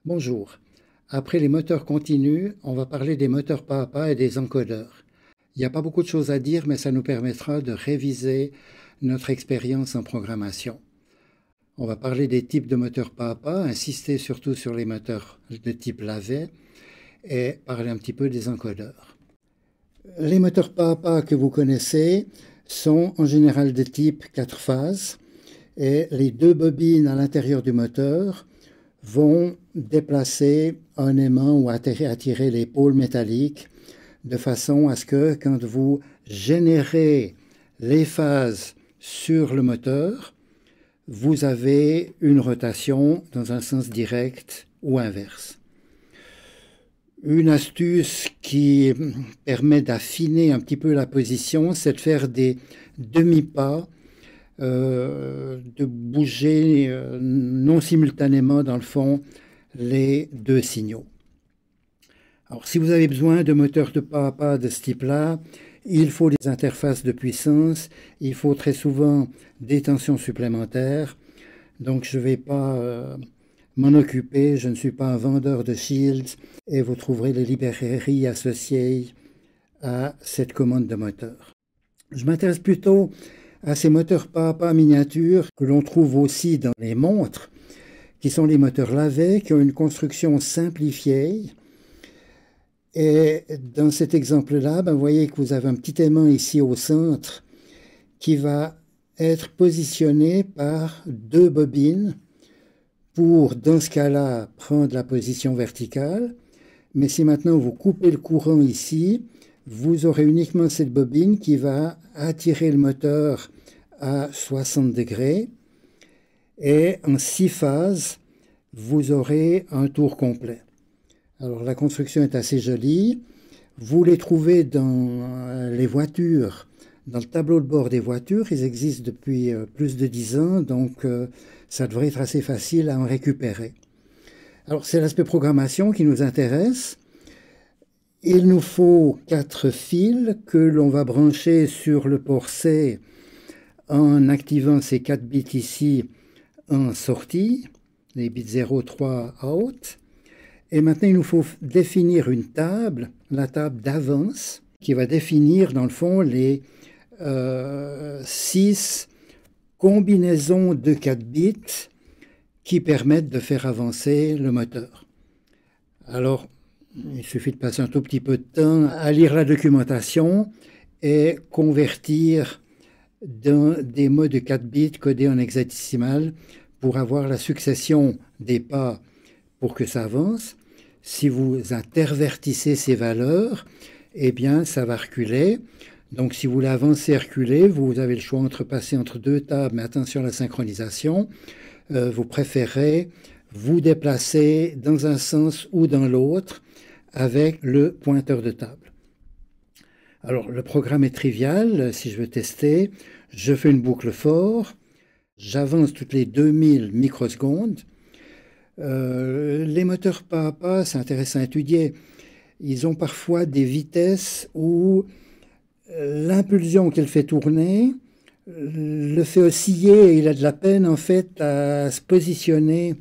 Bonjour. Après les moteurs continus, on va parler des moteurs pas à pas et des encodeurs. Il n'y a pas beaucoup de choses à dire, mais ça nous permettra de réviser notre expérience en programmation. On va parler des types de moteurs pas à pas, insister surtout sur les moteurs de type lavet et parler un petit peu des encodeurs. Les moteurs pas à pas que vous connaissez sont en général de type 4 phases et les deux bobines à l'intérieur du moteur vont déplacer un aimant ou attirer les pôles métalliques de façon à ce que quand vous générez les phases sur le moteur, vous avez une rotation dans un sens direct ou inverse. Une astuce qui permet d'affiner un petit peu la position, c'est de faire des demi-pas, de bouger non simultanément dans le fond les deux signaux. Alors si vous avez besoin de moteurs de pas à pas de ce type-là, il faut des interfaces de puissance, il faut très souvent des tensions supplémentaires. Donc je ne vais pas m'en occuper, je ne suis pas un vendeur de Shields et vous trouverez les librairies associées à cette commande de moteur. Je m'intéresse plutôt à ces moteurs pas à pas miniatures que l'on trouve aussi dans les montres, qui sont les moteurs lavés, qui ont une construction simplifiée. Et dans cet exemple-là, vous voyez que vous avez un petit aimant ici au centre qui va être positionné par deux bobines pour, dans ce cas-là, prendre la position verticale. Mais si maintenant vous coupez le courant ici, vous aurez uniquement cette bobine qui va attirer le moteur à 60 degrés. Et en 6 phases, vous aurez un tour complet. Alors la construction est assez jolie. Vous les trouvez dans les voitures, dans le tableau de bord des voitures. Ils existent depuis plus de 10 ans, donc ça devrait être assez facile à en récupérer. Alors c'est l'aspect programmation qui nous intéresse. Il nous faut 4 fils que l'on va brancher sur le port C en activant ces 4 bits ici en sortie, les bits 0, 3 out. Et maintenant, il nous faut définir une table, la table d'avance, qui va définir, dans le fond, les 6 combinaisons de 4 bits qui permettent de faire avancer le moteur. Alors, il suffit de passer un tout petit peu de temps à lire la documentation et convertir dans des mots de 4 bits codés en hexadécimal pour avoir la succession des pas pour que ça avance. Si vous intervertissez ces valeurs, eh bien, ça va reculer. Donc, si vous voulez avancer et reculer, vous avez le choix entre passer entre deux tables, mais attention à la synchronisation. Vous préférez vous déplacer dans un sens ou dans l'autre avec le pointeur de table. Alors, le programme est trivial. Si je veux tester, je fais une boucle for, j'avance toutes les 2000 microsecondes. Les moteurs pas à pas, c'est intéressant à étudier. Ils ont parfois des vitesses où l'impulsion qu'elle fait tourner le fait osciller et il a de la peine en fait à se positionner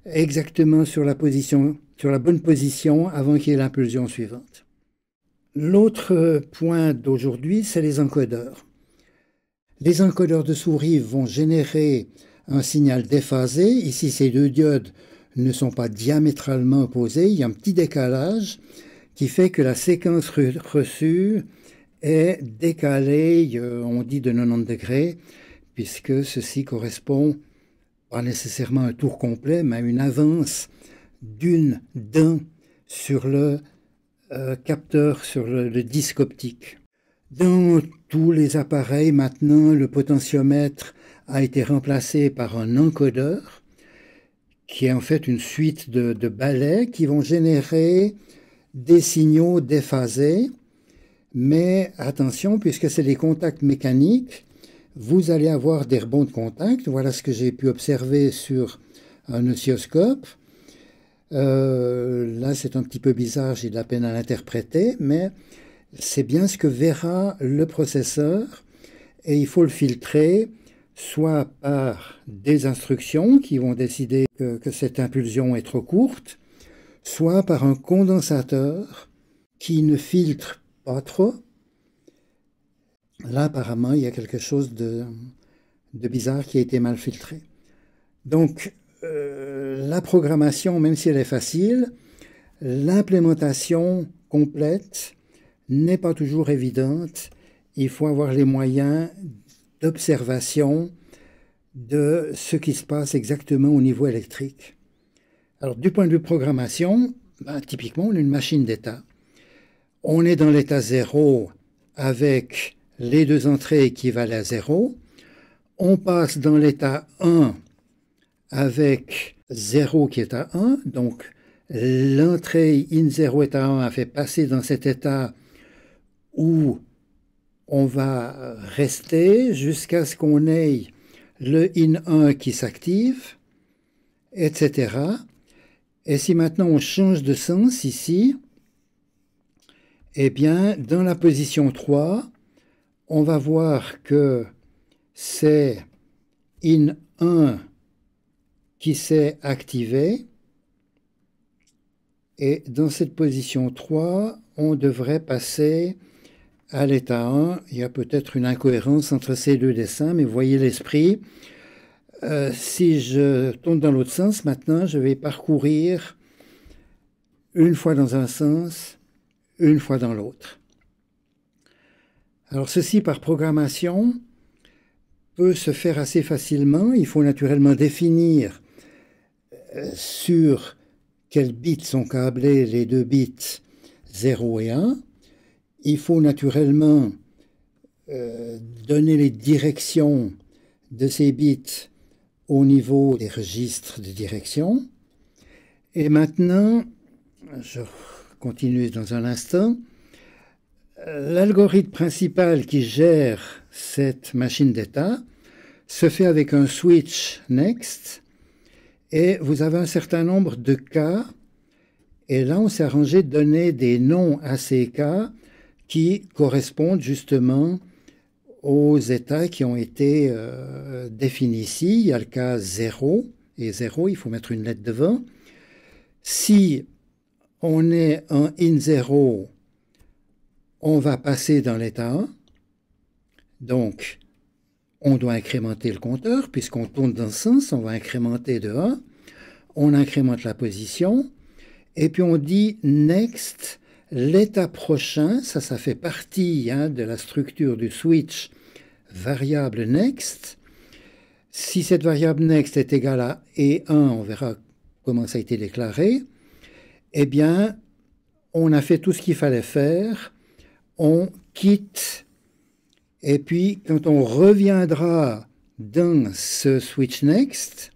exactement sur la bonne position avant qu'il y ait l'impulsion suivante. L'autre point d'aujourd'hui, c'est les encodeurs. Les encodeurs de souris vont générer un signal déphasé. Ici, ces deux diodes ne sont pas diamétralement opposées. Il y a un petit décalage qui fait que la séquence reçue est décalée, on dit de 90 degrés, puisque ceci correspond pas nécessairement à un tour complet, mais à une avance d'un sur le capteur, sur le disque optique. Dans tous les appareils, maintenant, le potentiomètre a été remplacé par un encodeur, qui est en fait une suite de balais qui vont générer des signaux déphasés. Mais attention, puisque c'est des contacts mécaniques, vous allez avoir des rebonds de contact. Voilà ce que j'ai pu observer sur un oscilloscope. Là, c'est un petit peu bizarre, j'ai de la peine à l'interpréter, mais c'est bien ce que verra le processeur et il faut le filtrer soit par des instructions qui vont décider que cette impulsion est trop courte, soit par un condensateur qui ne filtre pas trop. Là, apparemment, il y a quelque chose de bizarre qui a été mal filtré. Donc, la programmation, même si elle est facile, l'implémentation complète n'est pas toujours évidente. Il faut avoir les moyens d'observation de ce qui se passe exactement au niveau électrique. Alors, du point de vue programmation, typiquement, on a une machine d'état. On est dans l'état 0 avec les deux entrées équivalent à 0. On passe dans l'état 1 avec 0 qui est à 1. Donc, l'entrée in 0 est à 1 a fait passer dans cet état où on va rester jusqu'à ce qu'on ait le in 1 qui s'active, etc. Et si maintenant on change de sens ici, eh bien, dans la position 3, on va voir que c'est in 1 qui s'est activé. Et dans cette position 3, on devrait passer à l'état 1. Il y a peut-être une incohérence entre ces deux dessins, mais vous voyez l'esprit. Si je tourne dans l'autre sens, maintenant, je vais parcourir une fois dans un sens, une fois dans l'autre. Alors ceci, par programmation, peut se faire assez facilement. Il faut naturellement définir sur quels bits sont câblés les deux bits 0 et 1. Il faut naturellement donner les directions de ces bits au niveau des registres de direction. Et maintenant, je continue dans un instant, l'algorithme principal qui gère cette machine d'état se fait avec un switch next et vous avez un certain nombre de cas et là on s'est arrangé de donner des noms à ces cas qui correspondent justement aux états qui ont été définis ici. Il y a le cas 0 et 0, il faut mettre une lettre devant. Si on est en in 0, on va passer dans l'état 1. Donc, on doit incrémenter le compteur, puisqu'on tourne dans ce sens, on va incrémenter de 1. On incrémente la position, et puis on dit next, l'état prochain, ça fait partie de la structure du switch variable next. Si cette variable next est égale à E1, on verra comment ça a été déclaré, eh bien, on a fait tout ce qu'il fallait faire, on quitte, et puis quand on reviendra dans ce switch next,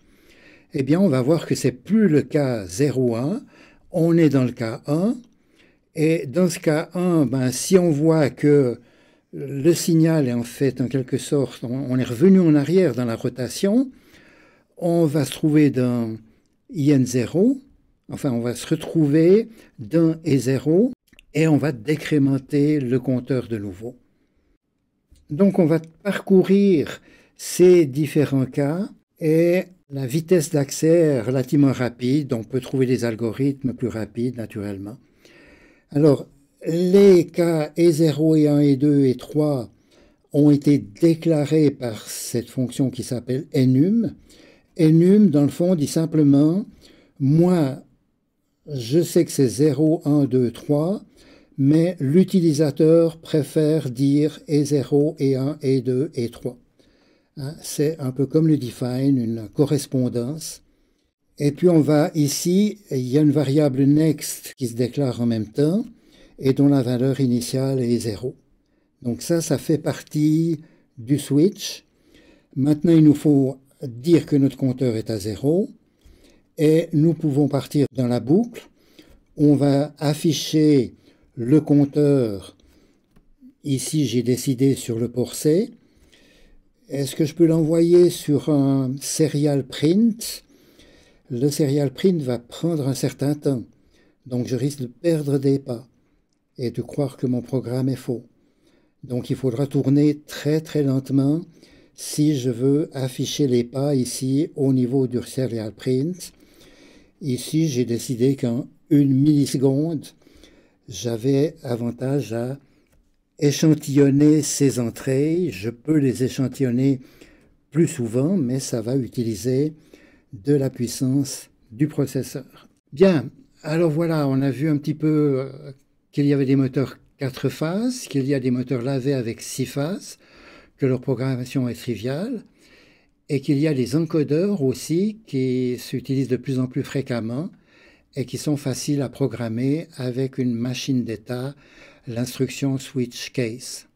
eh bien, on va voir que c'est plus le cas 0,1, on est dans le cas 1, et dans ce cas 1, si on voit que le signal est en fait, en quelque sorte, on est revenu en arrière dans la rotation, on va se trouver dans IN0, enfin, on va se retrouver dans E0, et on va décrémenter le compteur de nouveau. Donc, on va parcourir ces différents cas, et la vitesse d'accès est relativement rapide, on peut trouver des algorithmes plus rapides, naturellement. Alors, les cas E0, E1, E2 et 3 ont été déclarés par cette fonction qui s'appelle enum. Enum, dans le fond, dit simplement, moi, je sais que c'est 0, 1, 2, 3, mais l'utilisateur préfère dire E0, E1, E2, E3. C'est un peu comme le define, une correspondance. Et puis on va ici, il y a une variable next qui se déclare en même temps et dont la valeur initiale est 0. Donc ça fait partie du switch. Maintenant, il nous faut dire que notre compteur est à 0 et nous pouvons partir dans la boucle. On va afficher le compteur. Ici, j'ai décidé sur le port C. Est-ce que je peux l'envoyer sur un serial print? Le serial print va prendre un certain temps, donc je risque de perdre des pas et de croire que mon programme est faux. Donc il faudra tourner très très lentement si je veux afficher les pas ici au niveau du serial print. Ici, j'ai décidé qu'en 1 milliseconde, j'avais avantage à échantillonner ces entrées. Je peux les échantillonner plus souvent, mais ça va utiliser de la puissance du processeur. Bien, alors voilà, on a vu un petit peu qu'il y avait des moteurs 4 phases, qu'il y a des moteurs lavés avec 6 phases, que leur programmation est triviale, et qu'il y a des encodeurs aussi qui s'utilisent de plus en plus fréquemment et qui sont faciles à programmer avec une machine d'état, l'instruction switch case.